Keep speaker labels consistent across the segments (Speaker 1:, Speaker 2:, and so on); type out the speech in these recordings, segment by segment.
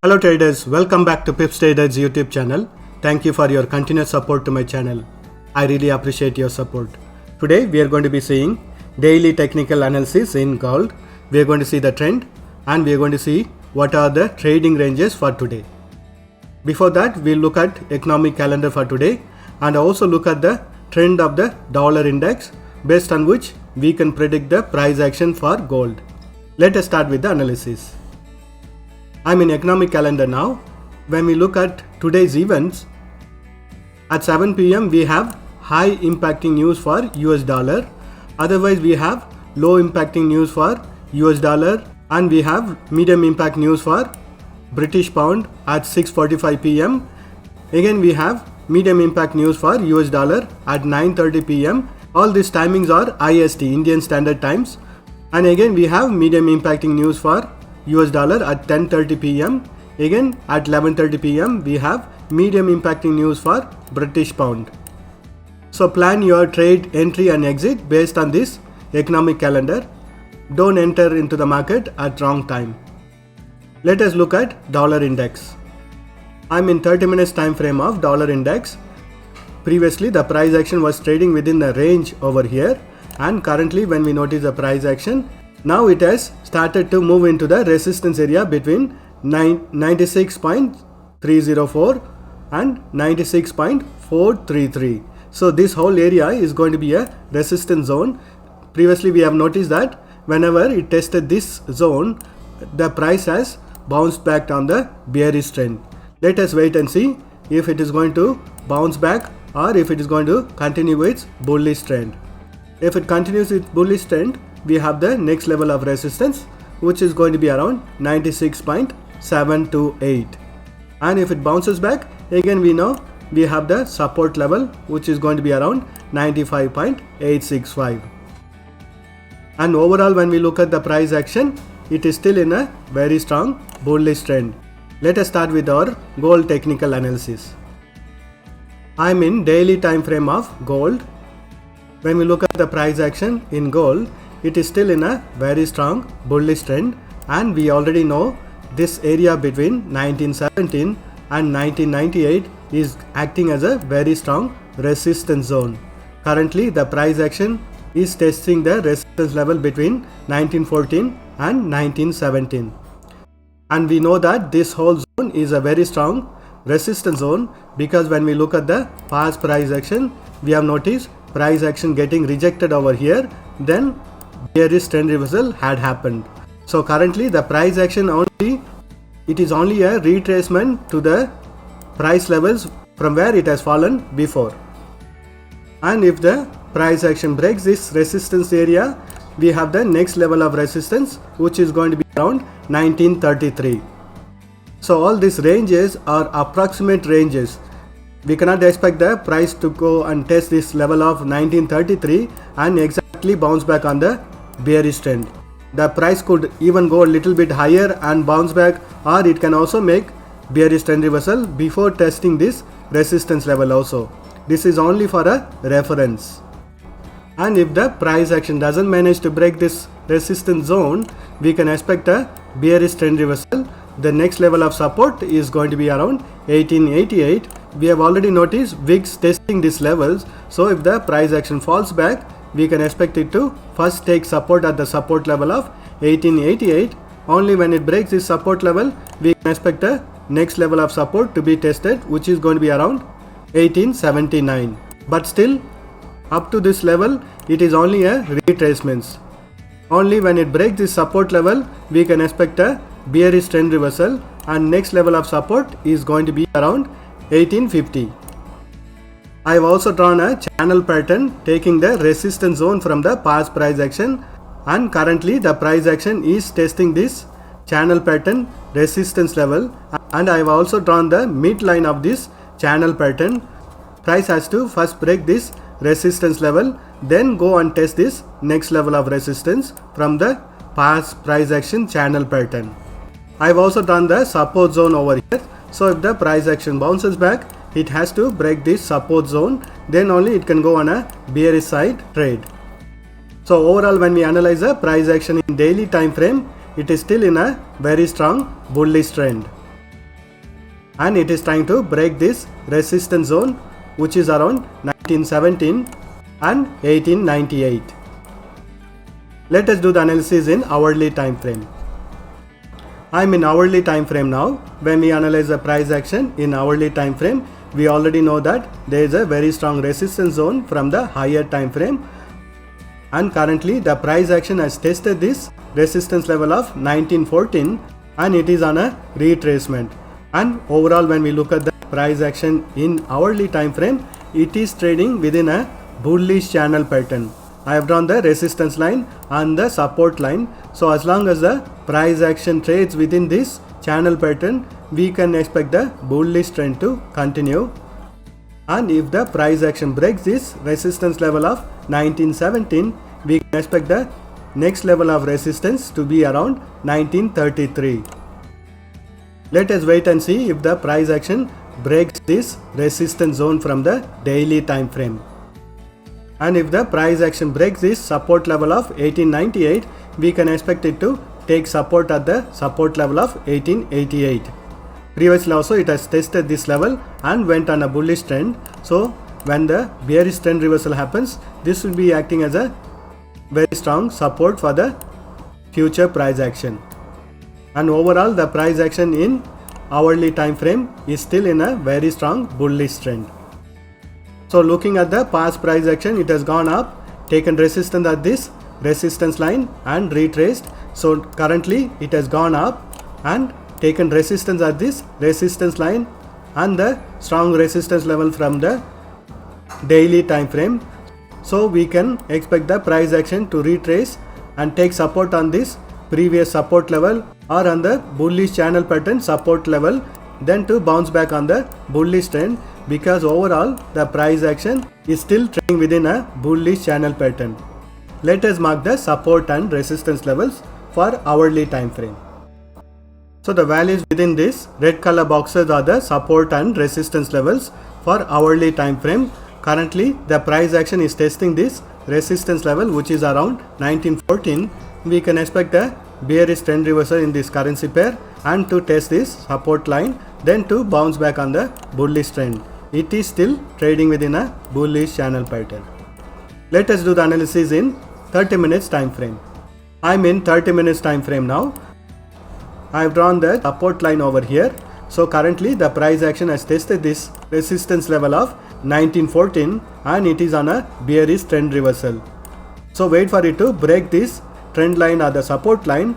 Speaker 1: Hello traders, welcome back to Pips Traders YouTube channel. Thank you for your continuous support to my channel. I really appreciate your support. Today we are going to be seeing daily technical analysis in gold. We are going to see the trend and we are going to see what are the trading ranges for today. Before that, we'll look at economic calendar for today and also look at the trend of the dollar index based on which we can predict the price action for gold. Let us start with the analysis. I'm in economic calendar now. When we look at today's events, at 7 p.m. we have high impacting news for US dollar. Otherwise we have low impacting news for US dollar and we have medium impact news for British pound at 6:45 p.m. Again we have medium impact news for US dollar at 9:30 p.m. All these timings are IST, Indian Standard Times. And again we have medium impacting news for US dollar at 10:30 p.m. Again at 11:30 p.m. we have medium impacting news for British pound. So plan your trade entry and exit based on this economic calendar. Don't enter into the market at wrong time. Let us look at dollar index. I'm in 30 minutes time frame of dollar index. Previously the price action was trading within the range over here, and currently when we notice the price action, now it has started to move into the resistance area between 96.304 and 96.433. So this whole area is going to be a resistance zone. Previously we have noticed that whenever it tested this zone, the price has bounced back on the bearish trend. Let us wait and see if it is going to bounce back or if it is going to continue its bullish trend. If it continues its bullish trend, we have the next level of resistance, which is going to be around 96.728. And if it bounces back, again we know we have the support level, which is going to be around 95.865. And overall, when we look at the price action, it is still in a very strong bullish trend. Let us start with our gold technical analysis. I am in daily time frame of gold. When we look at the price action in gold, it is still in a very strong bullish trend, and we already know this area between 1917 and 1998 is acting as a very strong resistance zone. Currently the price action is testing the resistance level between 1914 and 1917, and we know that this whole zone is a very strong resistance zone because when we look at the past price action, we have noticed price action getting rejected over here, then bearish trend reversal had happened. So currently the price action it is only a retracement to the price levels from where it has fallen before. And if the price action breaks this resistance area, we have the next level of resistance, which is going to be around 1933. So all these ranges are approximate ranges. We cannot expect the price to go and test this level of 1933 and exactly bounce back on the bearish trend. The price could even go a little bit higher and bounce back, or it can also make bearish trend reversal before testing this resistance level also. This is only for a reference. And if the price action doesn't manage to break this resistance zone, we can expect a bearish trend reversal. The next level of support is going to be around 1888. We have already noticed wicks testing these levels, so if the price action falls back, we can expect it to first take support at the support level of 1888. Only when it breaks this support level, we can expect the next level of support to be tested, which is going to be around 1879. But still, up to this level, it is only a retracement. Only when it breaks this support level, we can expect a bearish trend reversal, and next level of support is going to be around 1850. I have also drawn a channel pattern taking the resistance zone from the past price action, and currently the price action is testing this channel pattern resistance level, and I have also drawn the midline of this channel pattern. Price has to first break this resistance level, then go and test this next level of resistance from the past price action channel pattern. I have also drawn the support zone over here. So if the price action bounces back, it has to break this support zone, then only it can go on a bearish side trade. So overall, when we analyze the price action in daily time frame, it is still in a very strong bullish trend. and it is trying to break this resistance zone which is around 1917 and 1898. Let us do the analysis in hourly time frame. I am in hourly time frame now. When we analyze the price action in hourly time frame, we already know that there is a very strong resistance zone from the higher time frame, and currently the price action has tested this resistance level of 1914 and it is on a retracement. And overall, when we look at the price action in hourly time frame, it is trading within a bullish channel pattern. I have drawn the resistance line and the support line. So as long as the price action trades within this channel pattern, we can expect the bullish trend to continue. And if the price action breaks this resistance level of 1917, we can expect the next level of resistance to be around 1933. Let us wait and see if the price action breaks this resistance zone from the daily time frame. And if the price action breaks this support level of 1898, we can expect it to take support at the support level of 1888. Previously also it has tested this level and went on a bullish trend. So when the bearish trend reversal happens, this will be acting as a very strong support for the future price action. And overall, the price action in hourly time frame is still in a very strong bullish trend. So looking at the past price action, it has gone up, taken resistance at this resistance line and retraced. So currently it has gone up and taken resistance at this resistance line and the strong resistance level from the daily time frame. So we can expect the price action to retrace and take support on this previous support level or on the bullish channel pattern support level, then to bounce back on the bullish trend, because overall the price action is still trading within a bullish channel pattern. Let us mark the support and resistance levels for hourly time frame. So the values within this red color boxes are the support and resistance levels for hourly time frame. Currently the price action is testing this resistance level which is around 1914. We can expect a bearish trend reversal in this currency pair and to test this support line, then to bounce back on the bullish trend. It is still trading within a bullish channel pattern. Let us do the analysis in 30 minutes time frame. I am in 30 minutes time frame now. I have drawn the support line over here. So currently the price action has tested this resistance level of 1914 and it is on a bearish trend reversal. So wait for it to break this trend line or the support line.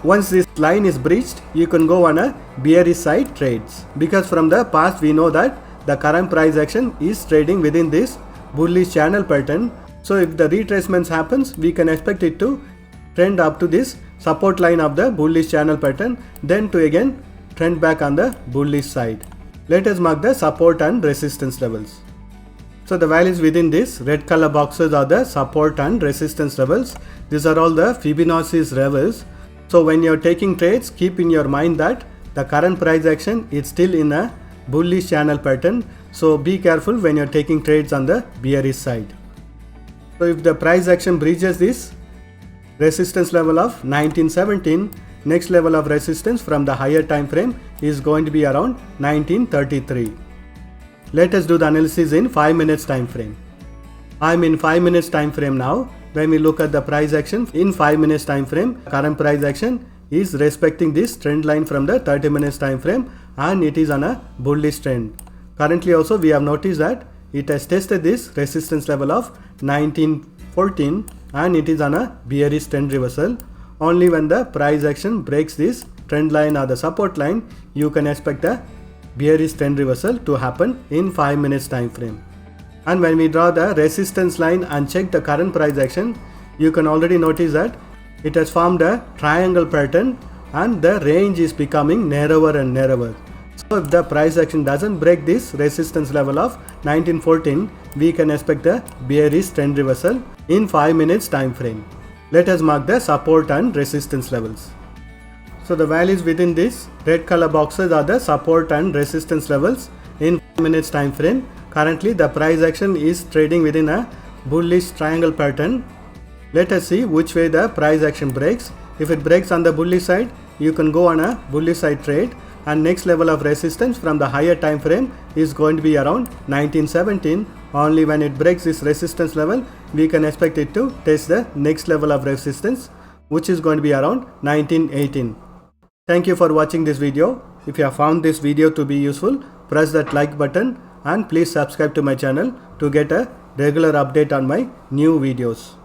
Speaker 1: Once this line is breached, you can go on a bearish side trades, because from the past we know that the current price action is trading within this bullish channel pattern. So if the retracements happens, we can expect it to trend up to this support line of the bullish channel pattern, then to again trend back on the bullish side. Let us mark the support and resistance levels. So the values within this red color boxes are the support and resistance levels. These are all the Fibonacci's levels. So when you are taking trades, keep in your mind that the current price action is still in a bullish channel pattern. So be careful when you are taking trades on the bearish side. So if the price action breaches this resistance level of 1917, next level of resistance from the higher time frame is going to be around 1933. Let us do the analysis in 5 minutes time frame. I am in 5 minutes time frame now. When we look at the price action in 5 minutes time frame, current price action is respecting this trend line from the 30 minutes time frame and it is on a bullish trend. Currently also we have noticed that it has tested this resistance level of 1914 and it is on a bearish trend reversal. Only when the price action breaks this trend line or the support line, you can expect a bearish trend reversal to happen in 5 minutes time frame. And when we draw the resistance line and check the current price action, you can already notice that it has formed a triangle pattern and the range is becoming narrower and narrower. So if the price action doesn't break this resistance level of 1914, we can expect a bearish trend reversal in 5 minutes time frame. Let us mark the support and resistance levels. So the values within this red color boxes are the support and resistance levels in 5 minutes time frame. Currently the price action is trading within a bullish triangle pattern. Let us see which way the price action breaks. If it breaks on the bullish side, you can go on a bullish side trade. and next level of resistance from the higher time frame is going to be around 1917. Only when it breaks this resistance level, we can expect it to test the next level of resistance, which is going to be around 1918. Thank you for watching this video. If you have found this video to be useful, press that like button and please subscribe to my channel to get a regular update on my new videos.